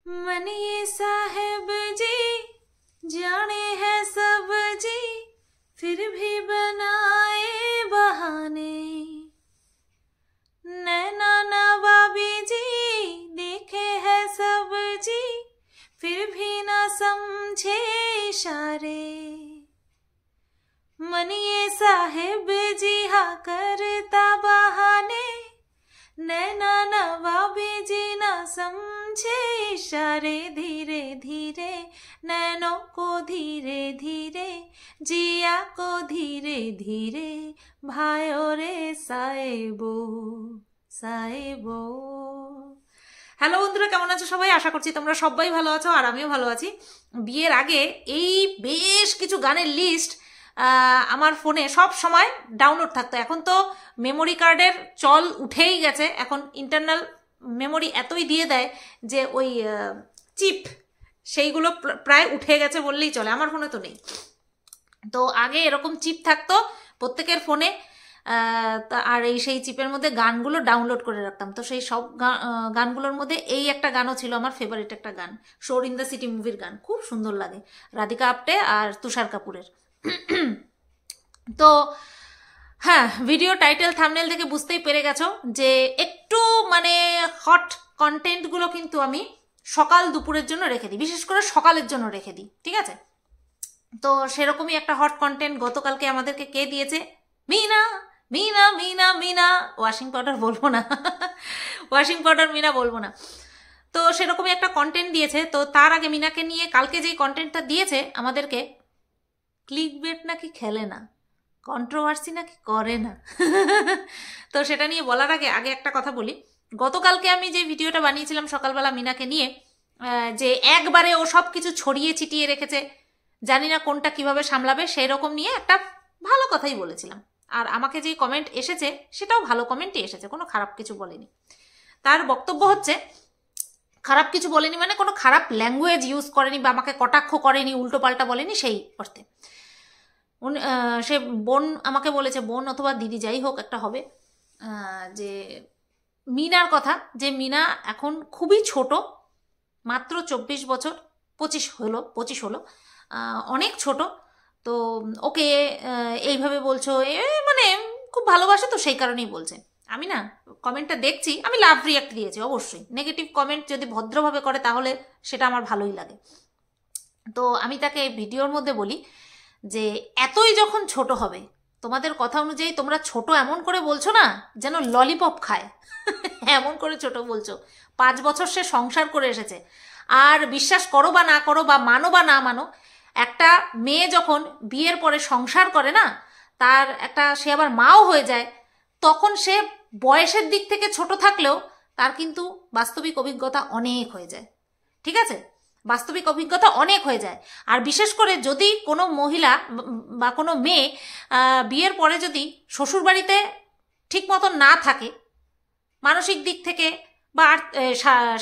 मनिए साहेब जी जाने हैं सब जी, फिर भी बनाए बहाने। नैना नवाबी जी देखे हैं सब जी, फिर भी ना समझे इशारे। मनिए साहेब जी हाँ करता बहाने, नैना नवाबी जी ना समझे इशारे। धीरे धीरे नैनों को धीरे धीरे, जिया को धीरे धीरे, भायो रे साहेबो साहेबो। হ্যালো বন্ধুরা, কেমন আছো সবাই? আশা করছি তোমরা সবাই ভালো আছো আর আমিও ভালো আছি। বিয়ের আগে এই বেশ কিছু গানের লিস্ট আমার ফোনে সব সময় ডাউনলোড থাকতো। এখন তো মেমোরি কার্ডের চল উঠেই গেছে, এখন ইন্টারনাল মেমোরি এতই দিয়ে দেয় যে ওই চিপ সেইগুলো প্রায় উঠে গেছে বললেই চলে। আমার ফোনে তো নেই। তো আগে এরকম চিপ থাকতো প্রত্যেকের ফোনে, আর এই সেই চিপের মধ্যে গানগুলো ডাউনলোড করে রাখতাম। তো সেই সব গানগুলোর মধ্যে এই একটা গানও ছিল আমার ফেভারিট একটা গান, শোর ইন দ্য সিটি মুভির গান, খুব সুন্দর লাগে, রাধিকা আপ্টে আর তুষার কাপুরের। তো হ্যাঁ, ভিডিও টাইটেল থাম্বনেল থেকে বুঝতেই পেরে গেছো যে একটু মানে হট কন্টেন্টগুলো কিন্তু আমি সকাল দুপুরের জন্য রেখে দিই, বিশেষ করে সকালের জন্য রেখে দিই, ঠিক আছে? তো সেরকমই একটা হট কন্টেন্ট গতকালকে আমাদেরকে কে দিয়েছে? মিনা মিনা মিনা মিনা। ওয়াশিং পাউডার বলবো না, ওয়াশিং পাউডার মিনা বলবো না। তো সেরকমই একটা কন্টেন্ট দিয়েছে। তো তার আগে মিনাকে নিয়ে কালকে যেই কন্টেন্টটা দিয়েছে আমাদেরকে, ক্লিকবেট নাকি খেলে না, কন্ট্রোভার্সি নাকি করে না। তো সেটা নিয়ে বলার আগে আগে একটা কথা বলি। গতকালকে আমি যে ভিডিওটা বানিয়েছিলাম সকালবেলা মিনাকে নিয়ে, যে একবারে ও সব কিছু ছড়িয়ে ছিটিয়ে রেখেছে, জানি না কোনটা কিভাবে সামলাবে, সেই রকম নিয়ে একটা ভালো কথাই বলেছিলাম। আর আমাকে যে কমেন্ট এসেছে সেটাও ভালো কমেন্টই এসেছে, কোনো খারাপ কিছু বলেনি। তার বক্তব্য হচ্ছে খারাপ কিছু বলেনি মানে কোনো খারাপ ল্যাঙ্গুয়েজ ইউজ করেনি বা আমাকে কটাক্ষ করেনি, উল্টো পাল্টা বলেনি, সেই অর্থে। সে বোন আমাকে বলেছে, বোন অথবা দিদি যাই হোক একটা হবে, যে মিনার কথা, যে মিনা এখন খুবই ছোট, মাত্র 24 বছর, 25 হলো, অনেক ছোট। তো ওকে এইভাবে বলছো, মানে খুব ভালোবাসে তো সেই কারণেই বলছে। আমি না কমেন্টটা দেখছি, আমি লাভ রিয়াক্ট দিয়েছি অবশ্যই। নেগেটিভ কমেন্ট যদি ভদ্রভাবে করে তাহলে সেটা আমার ভালোই লাগে। তো আমি তাকে ভিডিওর মধ্যে বলি যে এতই যখন ছোট হবে, তোমাদের কথা অনুযায়ী তোমরা ছোট এমন করে বলছো না যেন ললিপপ খায়, এমন করে ছোট বলছো। 5 বছর সে সংসার করে এসেছে। আর বিশ্বাস করো বা না করো বা মানো বা না মানো, একটা মেয়ে যখন বিয়ের পরে সংসার করে না, তার একটা সে আবার মাও হয়ে যায়, তখন সে বয়সের দিক থেকে ছোট থাকলেও তার কিন্তু বাস্তবিক অভিজ্ঞতা অনেক হয়ে যায়, ঠিক আছে? বাস্তবিক অভিজ্ঞতা অনেক হয়ে যায়। আর বিশেষ করে যদি কোনো মহিলা বা কোনো মেয়ে বিয়ের পরে যদি শ্বশুরবাড়িতে ঠিক মতন না থাকে, মানসিক দিক থেকে বা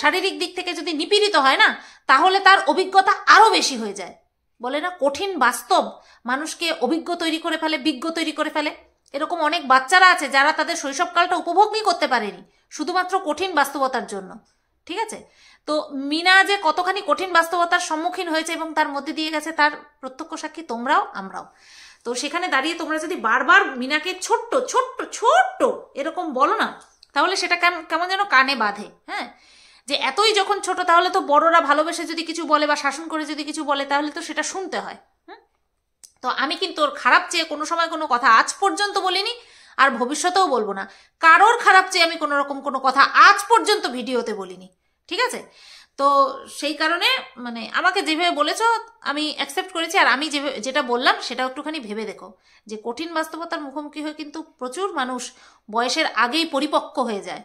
শারীরিক দিক থেকে যদি নিপীড়িত হয় না, তাহলে তার অভিজ্ঞতা আরও বেশি হয়ে যায়। বলে না কঠিন বাস্তব মানুষকে অভিজ্ঞ তৈরি করে ফেলে, বিজ্ঞ তৈরি করে ফেলে। এরকম অনেক বাচ্চারা আছে যারা তাদের শৈশবকালটা উপভোগই করতে পারেনি শুধুমাত্র কঠিন বাস্তবতার জন্য, ঠিক আছে? তো মিনা যে কতখানি কঠিন বাস্তবতার সম্মুখীন হয়েছে এবং তার মধ্যে দিয়ে গেছে, তার প্রত্যক্ষ সাক্ষী তোমরাও আমরাও। তো সেখানে দাঁড়িয়ে তোমরা যদি বারবার মিনাকে ছোট্ট ছোট্ট ছোট্ট এরকম বলো না, তাহলে সেটা কেমন যেন কানে বাঁধে। হ্যাঁ, যে এতই যখন ছোট, তাহলে তো বড়রা ভালোবেসে যদি কিছু বলে বা শাসন করে যদি কিছু বলে, তাহলে তো সেটা শুনতে হয়। তো আমি কিন্তু ওর খারাপ চেয়ে কোনো সময় কোনো কথা আজ পর্যন্ত বলিনি, আর ভবিষ্যতেও বলবো না। কারোর খারাপ চেয়ে আমি কোনো রকম কোনো কথা আজ পর্যন্ত ভিডিওতে বলিনি, ঠিক আছে? তো সেই কারণে মানে আমাকে যেভাবে বলেছো আমি অ্যাকসেপ্ট করেছি। আর আমি যেটা বললাম সেটাও একটুখানি ভেবে দেখো, যে কঠিন বাস্তবতার মুখোমুখি হয়ে কিন্তু প্রচুর মানুষ বয়সের আগেই পরিপক্ক হয়ে যায়।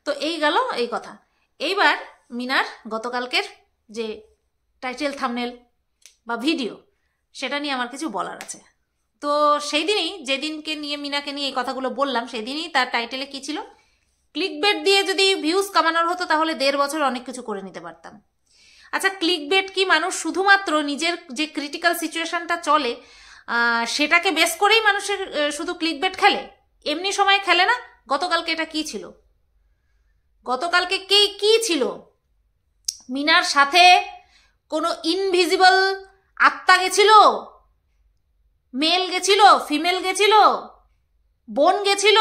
তো এই গেল এই কথা। এইবার মিনার গতকালকের যে টাইটেল থাম্বনেল বা ভিডিও, সেটা নিয়ে আমার কিছু বলার আছে। তো সেই দিনই, যেদিনকে নিয়ে মিনাকে নিয়ে এই কথাগুলো বললাম, সেদিনই তার টাইটেলে কি ছিল, ক্লিকবেট দিয়ে যদি ভিউজ কামানোর হতো তাহলে 1.5 বছর অনেক কিছু করে নিতে পারতাম। আচ্ছা, ক্লিকবেট কি মানুষ শুধুমাত্র নিজের যে ক্রিটিক্যাল সিচুয়েশনটা চলে সেটাকে বেস করেই মানুষের শুধু ক্লিকবেট খেলে? এমনি সময় খেলে না। গতকালকে এটা কি ছিল? গতকালকে কি ছিল? মিনার সাথে কোনো ইনভিজিবল আত্মা গেছিল, মেল গেছিল, ফিমেল গেছিল, বোন গেছিল,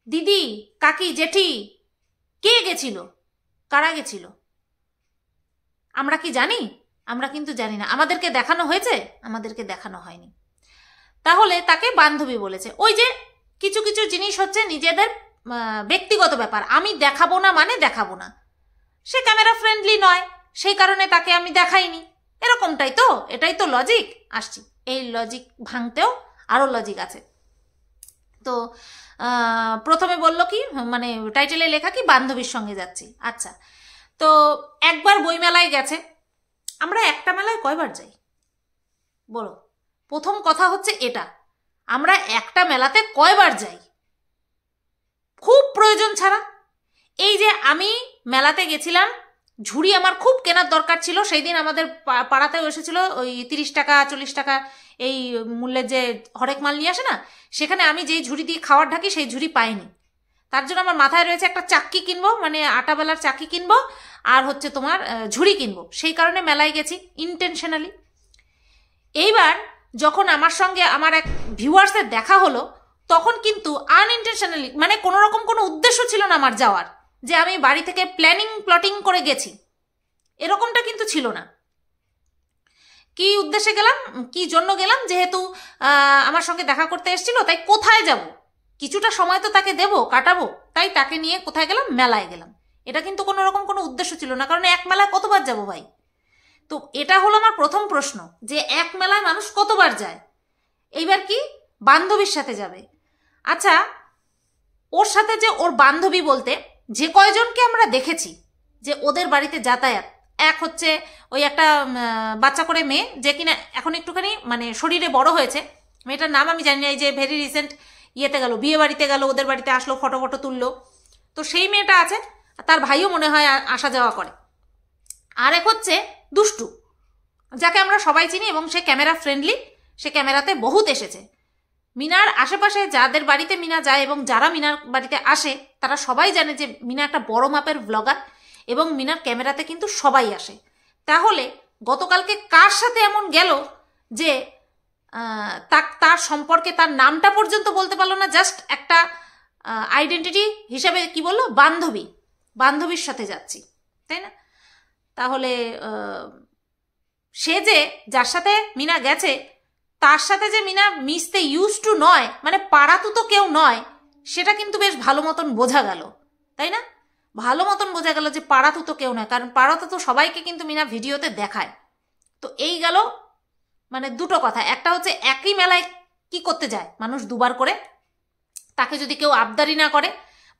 দিদি, কাকি, জেঠি, কে গেছিল, কারা গেছিল আমরা কি জানি? আমরা কিন্তু জানি না। আমাদেরকে দেখানো হয়েছে? আমাদেরকে দেখানো হয়নি। তাহলে তাকে বান্ধবী বলেছে। ওই যে কিছু কিছু জিনিস হচ্ছে নিজেদের ব্যক্তিগত ব্যাপার, আমি দেখাবো না মানে দেখাবো না। সে ক্যামেরা ফ্রেন্ডলি নয়, সেই কারণে তাকে আমি দেখাইনি, এরকমটাই তো, এটাই তো লজিক। আসছি, এই লজিক ভাঙতেও আরও লজিক আছে। তো প্রথমে বলল কি, মানে টাইটেলে লেখা কি বান্ধবীর সঙ্গে যাচ্ছি। আচ্ছা, তো একবার বইমেলায় গেছে। আমরা একটা মেলায় কয়বার যাই বলো? প্রথম কথা হচ্ছে এটা, আমরা একটা মেলাতে কয়বার যাই খুব প্রয়োজন ছাড়া। এই যে আমি মেলাতে গেছিলাম, ঝুড়ি আমার খুব কেনার দরকার ছিল। সেই দিন আমাদের পাড়াতেও এসেছিল ওই 30 টাকা 40 টাকা এই মূল্যের যে হরেক মাল নিয়ে আসে না, সেখানে আমি যেই ঝুড়ি দিয়ে খাবার ঢাকি সেই ঝুড়ি পাইনি। তার জন্য আমার মাথায় রয়েছে একটা চাক্কি কিনবো, মানে আটা বেলার চাক্কি কিনবো, আর হচ্ছে তোমার ঝুড়ি কিনবো। সেই কারণে মেলায় গেছি ইন্টেনশনালি। এইবার যখন আমার সঙ্গে আমার এক ভিউয়ার্সের দেখা হলো, তখন কিন্তু আনইন্টেনশনালি, মানে কোনো রকম কোনো উদ্দেশ্য ছিল না আমার যাওয়ার, যে আমি বাড়ি থেকে প্ল্যাটিং করে গেছি, এরকমটা কিন্তু ছিল না। কি উদ্দেশ্যে গেলাম, কি জন্য গেলাম, যেহেতু আমার সঙ্গে দেখা করতে এসেছিল, তাই কোথায় যাব, কিছুটা সময় তো তাকে দেবো, কাটাবো, তাই তাকে নিয়ে কোথায় গেলাম, মেলায় গেলাম। এটা কিন্তু কোনো রকম কোনো উদ্দেশ্য ছিল না, কারণ এক মেলায় কতবার যাব ভাই? তো এটা হলো আমার প্রথম প্রশ্ন, যে এক মেলায় মানুষ কতবার যায়। এইবার কি বান্ধবীর সাথে যাবে। আচ্ছা, ওর সাথে যে ওর বান্ধবী বলতে যে কয়জনকে আমরা দেখেছি যে ওদের বাড়িতে যাতায়াত, এক হচ্ছে ওই একটা বাচ্চা করে মেয়ে, যে কিনা এখন একটুখানি মানে শরীরে বড় হয়েছে, মেয়েটার নাম আমি জানি না, এই যে ভেরি রিসেন্ট ইয়েতে গেল, বিয়ে বাড়িতে গেল, ওদের বাড়িতে আসলো, ফটো তুললো, তো সেই মেয়েটা আছে। তার ভাইও মনে হয় আসা যাওয়া করে। আর এক হচ্ছে দুষ্টু, যাকে আমরা সবাই চিনি, এবং সে ক্যামেরা ফ্রেন্ডলি, সে ক্যামেরাতে বহুত এসেছে। মিনার আশেপাশে যাদের বাড়িতে মিনা যায় এবং যারা মিনার বাড়িতে আসে, তারা সবাই জানে যে মিনা একটা বড় মাপের ব্লগার, এবং মিনার ক্যামেরাতে কিন্তু সবাই আসে। তাহলে গতকালকে কার সাথে এমন গেল যে তার সম্পর্কে তার নামটা পর্যন্ত বলতে পারলো না, জাস্ট একটা আইডেন্টিটি হিসাবে কি বললো, বান্ধবীর সাথে যাচ্ছি, তাই না? তাহলে সে যে যার সাথে মিনা গেছে, তার সাথে যে মিনা মিশতে ইউজ টু নয়, মানে পাড়াতু তো কেউ নয়, সেটা কিন্তু বেশ ভালো মতন বোঝা গেল, তাই না? ভালো মতন বোঝা গেল যে পাড়াতু তো কেউ নয়, কারণ পাড়াতু তো সবাইকে কিন্তু মিনা ভিডিওতে দেখায়। তো এই গেল মানে দুটো কথা। একটা হচ্ছে একই মেলায় কি করতে যায় মানুষ দুবার করে, তাকে যদি কেউ আবদারি না করে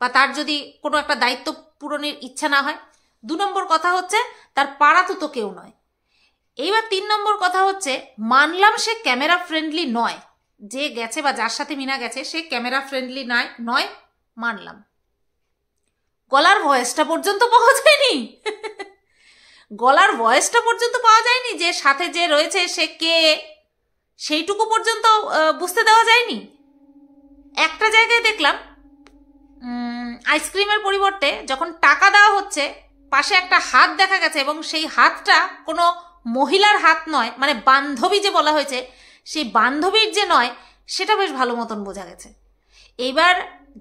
বা তার যদি কোনো একটা দায়িত্ব পূরণের ইচ্ছা না হয়। 2 নম্বর কথা হচ্ছে তার পাড়াতু তো কেউ নয়। এইবার 3 নম্বর কথা হচ্ছে, মানলাম সে ক্যামেরা ফ্রেন্ডলি নয়, যে গেছে বা যার সাথে মিনা গেছে সে ক্যামেরা ফ্রেন্ডলি নয়, মানলাম। গলার ভয়েসটা পর্যন্ত পাওয়া যায়নি গলার ভয়েসটা পর্যন্ত পাওয়া যায়নি, যে সাথে যে রয়েছে সে কে, সেইটুকু পর্যন্ত বুঝতে দেওয়া যায়নি। একটা জায়গায় দেখলাম আইসক্রিমের পরিবর্তে যখন টাকা দেওয়া হচ্ছে, পাশে একটা হাত দেখা গেছে, এবং সেই হাতটা কোনো মহিলার হাত নয়, মানে বান্ধবী যে বলা হয়েছে সেই বান্ধবীর যে নয়, সেটা বেশ ভালো মতন বোঝা গেছে। এইবার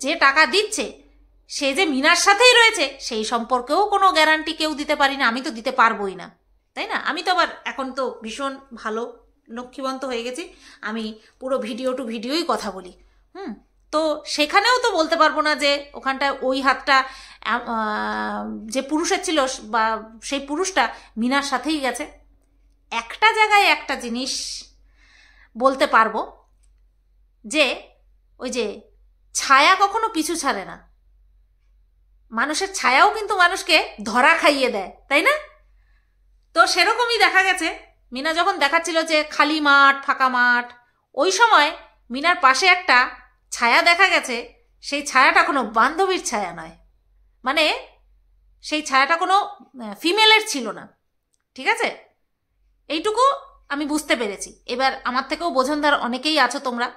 যে টাকা দিচ্ছে সে যে মিনার সাথেই রয়েছে, সেই সম্পর্কেও কোনো গ্যারান্টি কেউ দিতে পারি না, আমি তো দিতে পারবোই না, তাই না? আমি তো আবার এখন তো ভীষণ ভালো লক্ষ্মীবন্ত হয়ে গেছি, আমি পুরো ভিডিও টু ভিডিওই কথা বলি। তো সেখানেও তো বলতে পারবো না যে ওখানটায় ওই হাতটা যে পুরুষের ছিল বা সেই পুরুষটা মিনার সাথেই গেছে। একটা জায়গায় একটা জিনিস বলতে পারবো, যে ওই যে ছায়া কখনো পিছু ছাড়ে না, মানুষের ছায়াও কিন্তু মানুষকে ধরা খাইয়ে দেয়, তাই না? তো সেরকমই দেখা গেছে, মিনা যখন দেখাচ্ছিল যে খালি মাঠ, ফাঁকা মাঠ, ওই সময় মিনার পাশে একটা ছায়া দেখা গেছে। সেই ছায়াটা কোনো বান্ধবীর ছায়া নয়, মানে সেই ছায়াটা কোনো ফিমেলের ছিল না, ঠিক আছে? এইটুকু আমি বুঝতে পেরেছি। এবার আমার থেকেও বোঝনদার অনেকেই আছো তোমরা,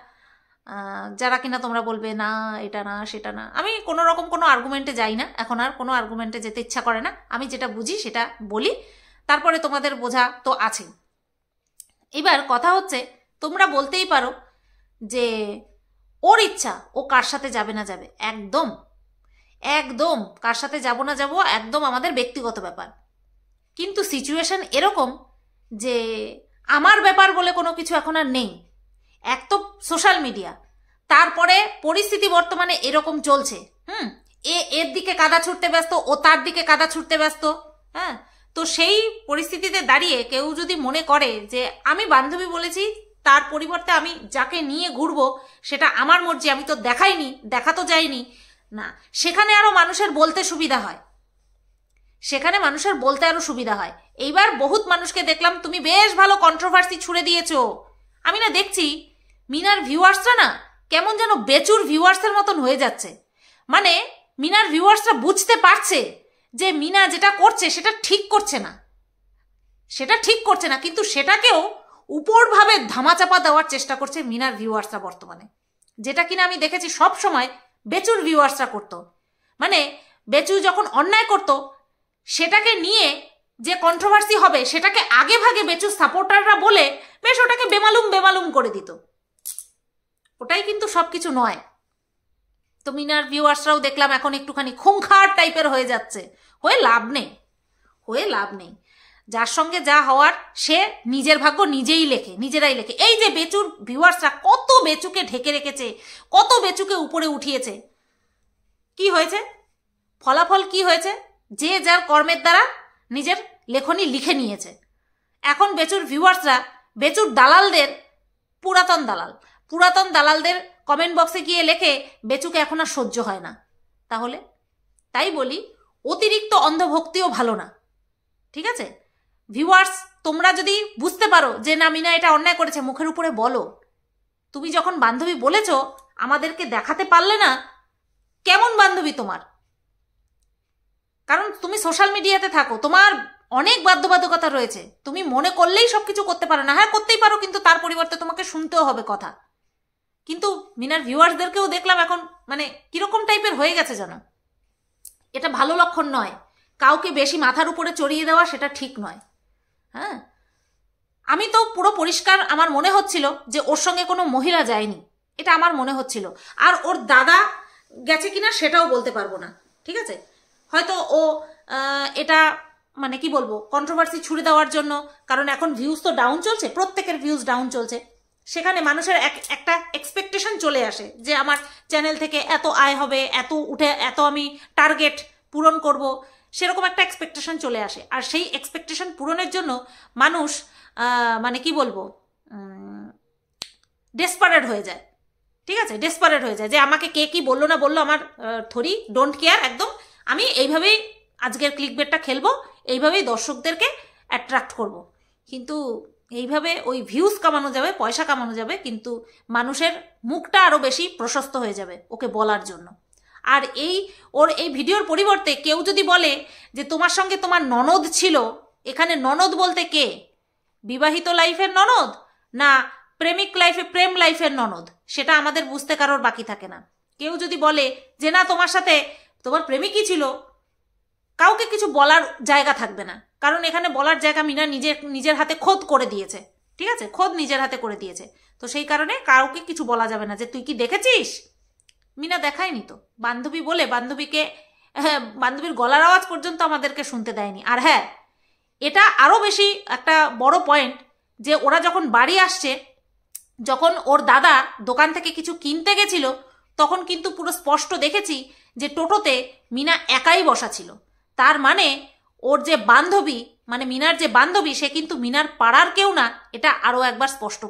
যারা কিনা তোমরা বলবে না এটা না সেটা না, আমি কোনো রকম কোনো আর্গুমেন্টে যাই না, এখন আর কোনো আর্গুমেন্টে যেতে ইচ্ছা করে না, আমি যেটা বুঝি সেটা বলি, তারপরে তোমাদের বোঝা তো আছে। এবার কথা হচ্ছে, তোমরা বলতেই পারো যে ওর ইচ্ছা, ও কার সাথে যাবে না যাবে, একদম একদম কার সাথে যাব না যাব একদম আমাদের ব্যক্তিগত ব্যাপার। কিন্তু সিচুয়েশন এরকম যে আমার ব্যাপার বলে কোনো কিছু এখন আর নেই। এক তো সোশ্যাল মিডিয়া, তারপরে পরিস্থিতি বর্তমানে এরকম চলছে, এর দিকে কাদা ছুটতে ব্যস্ত, ও তার দিকে কাদা ছুটতে ব্যস্ত। হ্যাঁ, তো সেই পরিস্থিতিতে দাঁড়িয়ে কেউ যদি মনে করে যে আমি বান্ধবী বলেছি, তার পরিবর্তে আমি যাকে নিয়ে ঘুরবো সেটা আমার মর্জি, আমি তো দেখাইনি, দেখা তো যায়নি না, সেখানে আরো মানুষের বলতে সুবিধা হয়, সেখানে মানুষের বলতে আরো সুবিধা হয়। এইবার বহুত মানুষকে দেখলাম তুমি বেশ ভালো কন্ট্রোভার্সি ছুড়ে দিয়েছো। আমি না দেখছি মিনার ভিউয়ার্সরা না কেমন যেন বেচুর ভিউয়ার্সের মতন হয়ে যাচ্ছে। মানে মিনার ভিউয়ার্সরা বুঝতে পারছে যে মিনা যেটা করছে সেটা ঠিক করছে না, সেটা ঠিক করছে না, কিন্তু সেটাকেও উপরভাবে ধামাচাপা দেওয়ার চেষ্টা করছে মিনার ভিউয়ার্সরা বর্তমানে, যেটা কিনা আমি দেখেছি সব সময় বেচুর ভিউয়ার্সরা করতো। মানে বেচু যখন অন্যায় করতো সেটাকে নিয়ে যে কন্ট্রোভার্সি হবে সেটাকে আগে ভাগে বেচুর সাপোর্টাররা বলে বেশ ওটাকে বেমালুম বেমালুম করে দিত। ওটাই কিন্তু সবকিছু নয়। তো মিনার ভিউয়ার্সরাও দেখলাম এখন একটুখানি খুংখার টাইপের হয়ে যাচ্ছে। হয়ে লাভ নেই, হয়ে লাভ নেই। যার সঙ্গে যা হওয়ার সে নিজের ভাগ্য নিজেই লেখে, নিজেরাই লেখে। এই যে বেচুর ভিউয়ার্সরা কত বেচুকে ঢেকে রেখেছে, কত বেচুকে উপরে উঠিয়েছে, কি হয়েছে? ফলাফল কি হয়েছে? যে যার কর্মের দ্বারা নিজের লেখনী লিখে নিয়েছে। এখন বেচুর ভিউয়ার্সরা বেচুর দালালদের, পুরাতন দালালদের কমেন্ট বক্সে গিয়ে লেখে বেচুকে এখন আর সহ্য হয় না। তাহলে তাই বলি অতিরিক্ত অন্ধভক্তিও ভালো না, ঠিক আছে? ভিউয়ার্স তোমরা যদি বুঝতে পারো যে না মিনা এটা অন্যায় করেছে, মুখের উপরে বলো। তুমি যখন বান্ধবী বলেছো আমাদেরকে দেখাতে পারলে না, কেমন বান্ধবী তোমার? কারণ তুমি সোশ্যাল মিডিয়াতে থাকো, তোমার অনেক বাধ্যবাধকতা রয়েছে, তুমি মনে করলেই সবকিছু করতে পারো না। হ্যাঁ করতেই পারো, কিন্তু তার পরিবর্তে তোমাকে শুনতেও হবে কথা। কিন্তু মিনার ভিউয়ার্সদেরকেও দেখলাম এখন মানে কিরকম টাইপের হয়ে গেছে জানো। এটা ভালো লক্ষণ নয়। কাউকে বেশি মাথার উপরে চড়িয়ে দেওয়া সেটা ঠিক নয়। হ্যাঁ, আমি তো পুরো পরিষ্কার আমার মনে হচ্ছিল যে ওর সঙ্গে কোনো মহিলা যায়নি, এটা আমার মনে হচ্ছিল। আর ওর দাদা গেছে কিনা সেটাও বলতে পারবো না, ঠিক আছে? হয়তো ও এটা মানে কি বলবো কন্ট্রোভার্সি ছুড়ে দেওয়ার জন্য, কারণ এখন ভিউজ তো ডাউন চলছে, প্রত্যেকের ভিউজ ডাউন চলছে, সেখানে মানুষের একটা এক্সপেকটেশন চলে আসে যে আমার চ্যানেল থেকে এত আয় হবে, এত উঠে, এত আমি টার্গেট পূরণ করব, সেরকম একটা এক্সপেকটেশন চলে আসে। আর সেই এক্সপেকটেশন পূরণের জন্য মানুষ মানে কি বলবো ডেসপারেট হয়ে যায়, ঠিক আছে? ডেসপারেট হয়ে যায় যে আমাকে কে কি বললো না বললো আমার থরি ডোন্ট কেয়ার, একদম আমি এইভাবেই আজকের ক্লিকবেটটা খেলবো, এইভাবেই দর্শকদেরকে অ্যাট্রাক্ট করব। কিন্তু এইভাবে ওই ভিউজ কামানো যাবে, পয়সা কামানো যাবে, কিন্তু মানুষের মুখটা আরও বেশি প্রশস্ত হয়ে যাবে ওকে বলার জন্য। আর ওর এই ভিডিওর পরিবর্তে কেউ যদি বলে যে তোমার সঙ্গে তোমার ননদ ছিল, এখানে ননদ বলতে কে? বিবাহিত লাইফের ননদ না প্রেমিক লাইফে, প্রেম লাইফের ননদ, সেটা আমাদের বুঝতে কারোর বাকি থাকে না। কেউ যদি বলে যে না তোমার সাথে তোমার প্রেমিকই ছিল, কাউকে কিছু বলার জায়গা থাকবে না, কারণ এখানে বলার জায়গা মিনা নিজের হাতে খোদ করে দিয়েছে, ঠিক আছে? খোদ নিজের হাতে করে দিয়েছে। তো সেই কারণে কাউকে কিছু বলা যাবে না যে তুই কি দেখেছিস। মিনা দেখায়নি তো, বান্ধবী বলে বান্ধবীকে, বান্ধবীর গলার আওয়াজ পর্যন্ত আমাদেরকে শুনতে দেয়নি। আর হ্যাঁ, এটা আরও বেশি একটা বড় পয়েন্ট যে ওরা যখন বাড়ি আসছে, যখন ওর দাদা দোকান থেকে কিছু কিনতে গেছিল, তখন কিন্তু পুরো স্পষ্ট দেখেছি যে টোটোতে মিনা একাই বসা ছিল। তার মানে ওর যে বান্ধবী, মানে মিনার যে বান্ধবী, সে কিন্তু মিনার পাড়ার কেউ না, এটা আরও একবার স্পষ্ট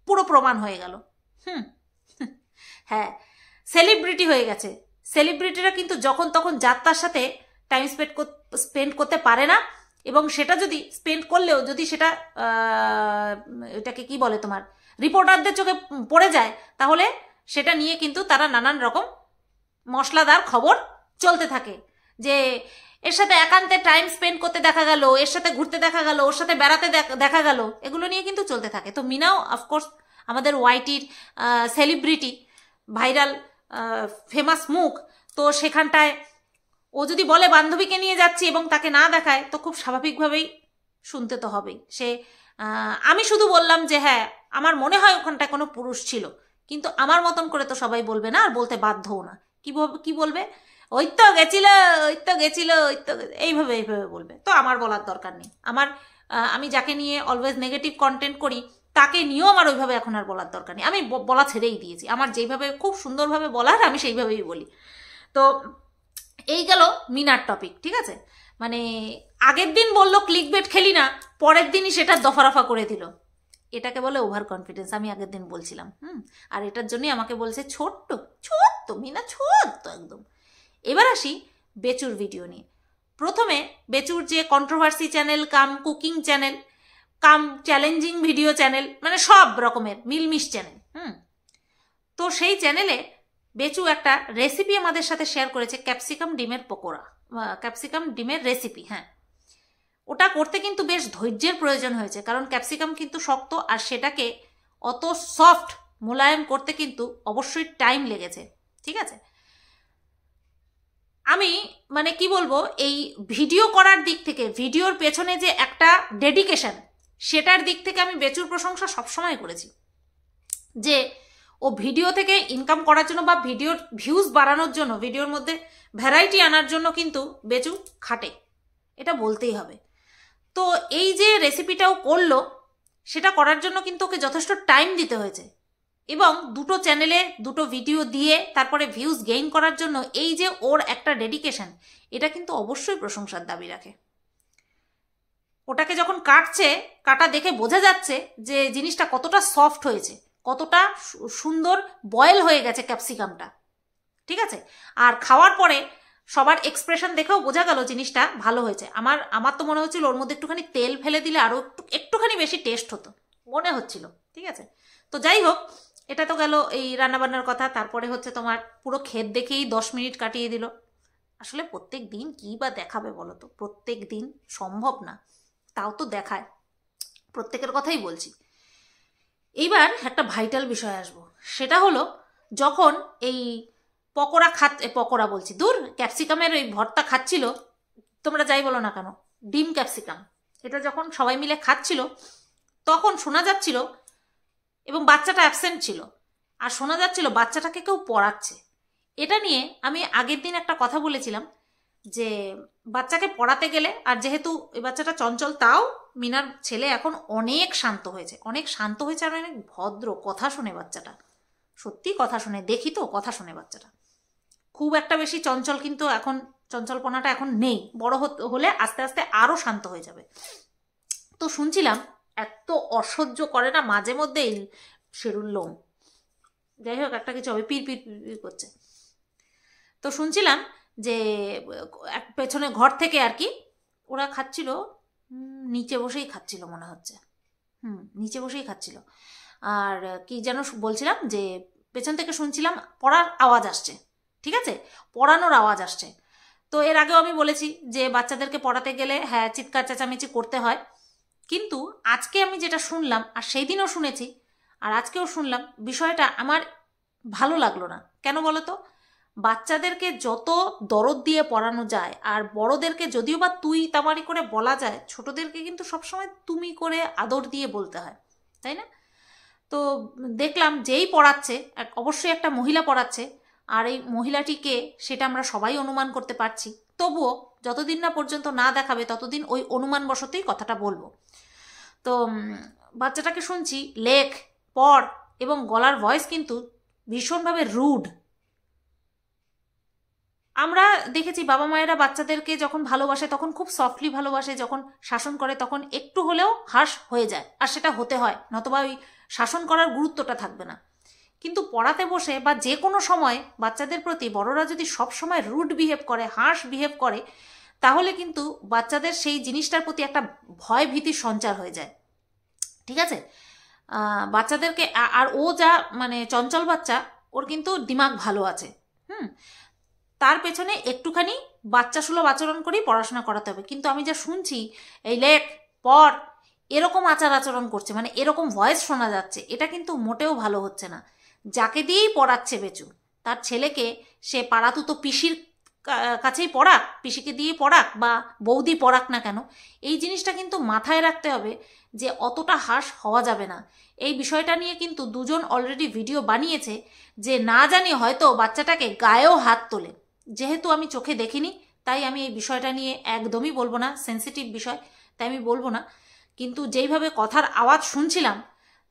পুরো প্রমাণ হয়ে গেল। হ্যাঁ, সেলিব্রিটি হয়ে গেছে। সেলিব্রিটিরা কিন্তু যখন তখন যাত্রার সাথে টাইম স্পেন্ড করতে পারে না, এবং সেটা যদি স্পেন্ড করলেও যদি সেটা এটাকে কি বলে তোমার রিপোর্টারদের চোখে পড়ে যায়, তাহলে সেটা নিয়ে কিন্তু তারা নানান রকম মশলাদার খবর চলতে থাকে যে এর সাথে একান্তে টাইম স্পেন্ড করতে দেখা গেল, এর সাথে ঘুরতে দেখা গেল, ওর সাথে বেড়াতে দেখা গেল, এগুলো নিয়ে কিন্তু চলতে থাকে। তো মিনাও অফকোর্স আমাদের ওয়াইটির সেলিব্রিটি, ভাইরাল ফেমাস মুখ, তো সেখানটায় ও যদি বলে বান্ধবীকে নিয়ে যাচ্ছি এবং তাকে না দেখায়, তো খুব স্বাভাবিকভাবেই শুনতে তো হবেই। আমি শুধু বললাম যে হ্যাঁ আমার মনে হয় ওখানটায় কোনো পুরুষ ছিল, কিন্তু আমার মতন করে তো সবাই বলবে না, আর বলতে বাধ্যও না। কি বলবে, ওই তো গেছিল, ওই তো গেছিল, ওই তো এইভাবে বলবে। তো আমার বলার দরকার নেই। আমি যাকে নিয়ে অলওয়েজ নেগেটিভ কন্টেন্ট করি তাকে নিয়েও আমার ওইভাবে এখন আর বলার দরকার নেই। আমি বলা ছেড়েই দিয়েছি। আমার যেইভাবে খুব সুন্দরভাবে বলার আমি সেইভাবেই বলি। তো এই গেল মিনার টপিক, ঠিক আছে। মানে আগের দিন বললো ক্লিকবেট খেলি না, পরের দিনই সেটা দফারফা করে দিল। এটাকে বলে ওভার কনফিডেন্স। আমি আগের দিন বলছিলাম আর এটার জন্যই আমাকে বলছে ছোট্ট ছোট্ট মিনা, ছোট্ট একদম। এবার আসি বেচুর ভিডিও নিয়ে। প্রথমে বেচুর যে কন্ট্রোভার্সি চ্যানেল কাম কুকিং চ্যানেল কাম চ্যালেঞ্জিং ভিডিও চ্যানেল, মানে সব রকমের মিলমিশ চ্যানেল, তো সেই চ্যানেলে বেচু একটা রেসিপি আমাদের সাথে শেয়ার করেছে, ক্যাপসিকাম ডিমের পকোড়া, ক্যাপসিকাম ডিমের রেসিপি। হ্যাঁ, ওটা করতে কিন্তু বেশ ধৈর্যের প্রয়োজন হয়েছে, কারণ ক্যাপসিকাম কিন্তু শক্ত, আর সেটাকে অত সফট মোলায়েম করতে কিন্তু অবশ্যই টাইম লেগেছে, ঠিক আছে। আমি মানে কি বলবো, এই ভিডিও করার দিক থেকে, ভিডিওর পেছনে যে একটা ডেডিকেশন, সেটার দিক থেকে আমি বেচুর প্রশংসা সবসময় করেছি। যে ও ভিডিও থেকে ইনকাম করার জন্য বা ভিডিওর ভিউজ বাড়ানোর জন্য, ভিডিওর মধ্যে ভ্যারাইটি আনার জন্য কিন্তু বেচু খাটে, এটা বলতেই হবে। তো এই যে রেসিপিটাও করলো, সেটা করার জন্য কিন্তু ওকে যথেষ্ট টাইম দিতে হয়েছে, এবং দুটো চ্যানেলে দুটো ভিডিও দিয়ে তারপরে ভিউজ গেইন করার জন্য এই যে ওর একটা ডেডিকেশন, এটা কিন্তু অবশ্যই প্রশংসার দাবি রাখে। ওটাকে যখন কাটা দেখে বোঝা যাচ্ছে যে জিনিসটা কতটা সফট হয়েছে, কতটা সুন্দর বয়েল হয়ে গেছে ক্যাপসিকামটা, ঠিক আছে। আর খাওয়ার পরে সবার এক্সপ্রেশন দেখেও বোঝা গেল জিনিসটা ভালো হয়েছে। আমার তো মনে হচ্ছিল ওর মধ্যে একটুখানি তেল ফেলে দিলে আরও একটুখানি বেশি টেস্ট হতো, মনে হচ্ছিল, ঠিক আছে। তো যাই হোক, এটা তো গেল এই রান্নাবান্নার কথা। তারপরে হচ্ছে তোমার পুরো ক্ষেত দেখেই 10 মিনিট কাটিয়ে দিল। আসলে প্রত্যেক দিন কী বা দেখাবে বলো তো, প্রত্যেক দিন সম্ভব না, তাও তো দেখায়, প্রত্যেকের কথাই বলছি। এইবার একটা ভাইটাল বিষয় আসবো, সেটা হলো যখন এই পকোড়া বলছি, দূর, ক্যাপসিকামের ওই ভর্তা খাচ্ছিল, তোমরা যাই বলো না কেন, ডিম ক্যাপসিকাম, এটা যখন সবাই মিলে খাচ্ছিল, তখন শোনা যাচ্ছিল, এবং বাচ্চাটা অ্যাবসেন্ট ছিল, আর শোনা যাচ্ছিল বাচ্চাটাকে কেউ পড়াচ্ছে। এটা নিয়ে আমি আগের দিন একটা কথা বলেছিলাম যে বাচ্চাকে পড়াতে গেলে, আর যেহেতু এই বাচ্চাটা চঞ্চল, তাও মিনার ছেলে এখন অনেক শান্ত হয়েছে, আর অনেক ভদ্র, কথা শোনে বাচ্চাটা, সত্যি কথা শোনে, দেখি তো কথা শোনে বাচ্চাটা, খুব একটা বেশি চঞ্চল, কিন্তু এখন চঞ্চলপনাটা এখন নেই, বড় হলে আস্তে আস্তে আরও শান্ত হয়ে যাবে। তো শুনছিলাম এত অসহ্য করে না মাঝে মধ্যে এই শেরুর লোম, যাই হোক একটা কিছু হবে, পির পির পির করছে। তো শুনছিলাম যে পেছনে ঘর থেকে আর কি ওরা খাচ্ছিল, নিচে বসেই খাচ্ছিল মনে হচ্ছে, নিচে বসেই খাচ্ছিল। আর কি যেন বলছিলাম, যে পেছন থেকে শুনছিলাম পড়ার আওয়াজ আসছে, ঠিক আছে, পড়ানোর আওয়াজ আসছে। তো এর আগেও আমি বলেছি যে বাচ্চাদেরকে পড়াতে গেলে হ্যাঁ চিৎকার চেঁচামেচি করতে হয়, কিন্তু আজকে আমি যেটা শুনলাম, আর সেই দিনও শুনেছি আর আজকেও শুনলাম, বিষয়টা আমার ভালো লাগলো না। কেন বলো তো, বাচ্চাদেরকে যত দরদ দিয়ে পড়ানো যায়, আর বড়দেরকে যদিও বা তুই তামারি করে বলা যায়, ছোটদেরকে কিন্তু সবসময় তুমি করে আদর দিয়ে বলতে হয়, তাই না? তো দেখলাম যেই পড়াচ্ছে, অবশ্যই একটা মহিলা পড়াচ্ছে, আর এই মহিলাটিকে সেটা আমরা সবাই অনুমান করতে পারছি, তবুও যতদিন না পর্যন্ত না দেখাবে ততদিন ওই অনুমান বশতই কথাটা বলবো। তো বাচ্চাটাকে শুনছি লেখ, পড়, এবং গলার ভয়েস কিন্তু ভীষণভাবে রুড। আমরা দেখেছি বাবা মায়েরা বাচ্চাদেরকে যখন ভালোবাসে তখন খুব সফটলি ভালোবাসে, যখন শাসন করে তখন একটু হলেও হার্শ হয়ে যায়, আর সেটা হতে হয়, নতবা ওই শাসন করার গুরুত্বটা থাকবে না। কিন্তু পড়াতে বসে বা যে কোনো সময় বাচ্চাদের প্রতি বড়রা যদি সব সময় রুড বিহেভ করে, হার্শ বিহেভ করে, তাহলে কিন্তু বাচ্চাদের সেই জিনিসটার প্রতি একটা ভয় ভীতির সঞ্চার হয়ে যায়, ঠিক আছে। বাচ্চাদেরকে, আর ও যা মানে চঞ্চল বাচ্চা, ওর কিন্তু দিমাগ ভালো আছে, তার পেছনে একটুখানি বাচ্চা সুলভ আচরণ করেই পড়াশোনা করাতে হবে। কিন্তু আমি যা শুনছি, এই লেখ, পড়, এরকম আচার আচরণ করছে, মানে এরকম ভয়েস শোনা যাচ্ছে, এটা কিন্তু মোটেও ভালো হচ্ছে না। যাকে দিয়েই পড়াচ্ছে বেচু, তার ছেলেকে সে পাড়াতুতো পিসির কাছেই পড়াক, পিসিকে দিয়ে পড়াক বা বৌদি পড়াক না কেন, এই জিনিসটা কিন্তু মাথায় রাখতে হবে যে অতটা হার্শ হওয়া যাবে না। এই বিষয়টা নিয়ে কিন্তু দুজন অলরেডি ভিডিও বানিয়েছে, যে না জানি হয়তো বাচ্চাটাকে গায়েও হাত তোলে। যেহেতু আমি চোখে দেখিনি, তাই আমি এই বিষয়টা নিয়ে একদমই বলবো না, সেন্সিটিভ বিষয়, তাই আমি বলবো না। কিন্তু যেইভাবে কথার আওয়াজ শুনছিলাম,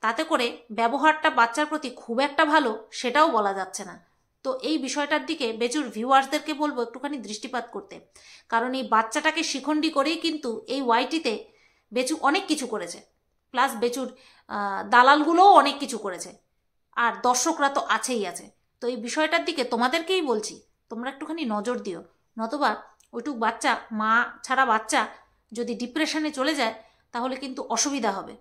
তাতে করে ব্যবহারটা বাচ্চার প্রতি খুব একটা ভালো সেটাও বলা যাচ্ছে না। তো এই বিষয়টার দিকে বেচুর ভিউয়ার্সদেরকে বলবো একটুখানি দৃষ্টিপাত করতে, কারণ এই বাচ্চাটাকে শিখণ্ডী করেই কিন্তু এই ওয়াইটিতে বেচু অনেক কিছু করেছে, প্লাস বেচুর দালালগুলোও অনেক কিছু করেছে, আর দর্শকরা তো আছেই আছে। তো এই বিষয়টার দিকে তোমাদেরকেই বলছি, তোমরা একটুখানি নজর দিও, নতবা ওইটুক বাচ্চা, মা ছাড়া বাচ্চা যদি ডিপ্রেশনে চলে যায় তাহলে কিন্তু অসুবিধা হবে।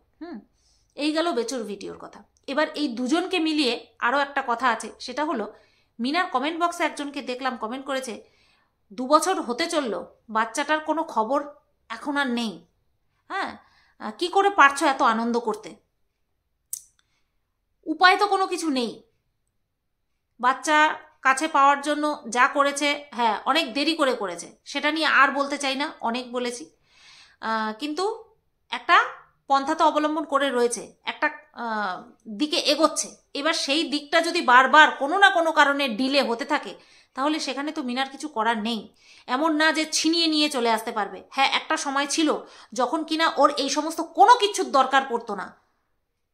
এই গেল বেচুর ভিডিওর কথা। এবার এই দুজনকে মিলিয়ে আরও একটা কথা আছে, সেটা হলো মিনার কমেন্ট বক্সে একজনকে দেখলাম কমেন্ট করেছে, 2 বছর হতে চলল, বাচ্চাটার কোনো খবর এখন আর নেই, হ্যাঁ, কি করে পারছো এত আনন্দ করতে? উপায় তো কোনো কিছু নেই। বাচ্চা কাছে পাওয়ার জন্য যা করেছে, হ্যাঁ অনেক দেরি করে করেছে, সেটা নিয়ে আর বলতে চাই না, অনেক বলেছি, কিন্তু একটা পন্থা তো অবলম্বন করে রয়েছে, একটা দিকে এগোচ্ছে। এবার সেই দিকটা যদি বারবার কোনো না কোনো কারণে ডিলে হতে থাকে, তাহলে সেখানে তো মিনার কিছু করার নেই। এমন না যে ছিনিয়ে নিয়ে চলে আসতে পারবে। হ্যাঁ, একটা সময় ছিল যখন কিনা ওর এই সমস্ত কোনো কিছুর দরকার পড়তো না,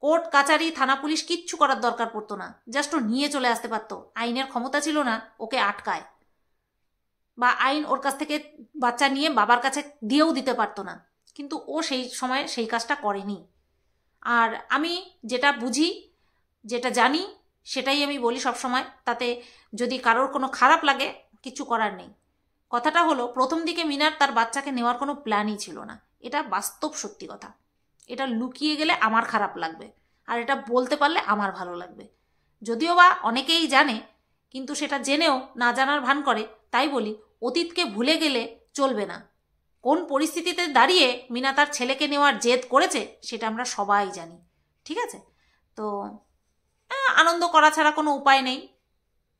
কোর্ট কাচারি থানা পুলিশ কিচ্ছু করার দরকার পড়তো না, জাস্ট ও নিয়ে চলে আসতে পারতো। আইনের ক্ষমতা ছিল না ওকে আটকায়, বা আইন ওর কাছ থেকে বাচ্চা নিয়ে বাবার কাছে দিয়েও দিতে পারতো না, কিন্তু ও সেই সময় সেই কাজটা করেনি। আর আমি যেটা বুঝি, যেটা জানি, সেটাই আমি বলি সব সময়। তাতে যদি কারোর কোনো খারাপ লাগে, কিছু করার নেই। কথাটা হলো, প্রথম দিকে মিনার তার বাচ্চাকে নেওয়ার কোনো প্ল্যানই ছিল না, এটা বাস্তব সত্যি কথা। এটা লুকিয়ে গেলে আমার খারাপ লাগবে, আর এটা বলতে পারলে আমার ভালো লাগবে। যদিও বা অনেকেই জানে, কিন্তু সেটা জেনেও না জানার ভান করে। তাই বলি, অতীতকে ভুলে গেলে চলবে না। কোন পরিস্থিতিতে দাঁড়িয়ে মিনা তার ছেলেকে নেওয়ার জেদ করেছে সেটা আমরা সবাই জানি, ঠিক আছে? তো আনন্দ করা ছাড়া কোনো উপায় নেই।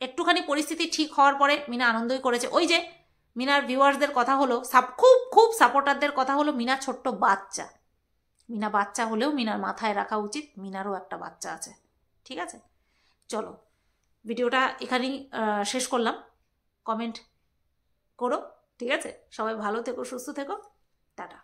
একটুখানি পরিস্থিতি ঠিক হওয়ার পরে মিনা আনন্দই করেছে। ওই যে মিনার ভিউয়ার্সদের কথা হলো, খুব খুব সাপোর্টারদের কথা হলো, মিনা ছোট্ট বাচ্চা। মিনা বাচ্চা হলেও মিনার মাথায় রাখা উচিত মিনারও একটা বাচ্চা আছে, ঠিক আছে? চলো, ভিডিওটা এখানেই শেষ করলাম। কমেন্ট করো, ঠিক আছে? সবাই ভালো থেকো, সুস্থ থেকো, টাটা।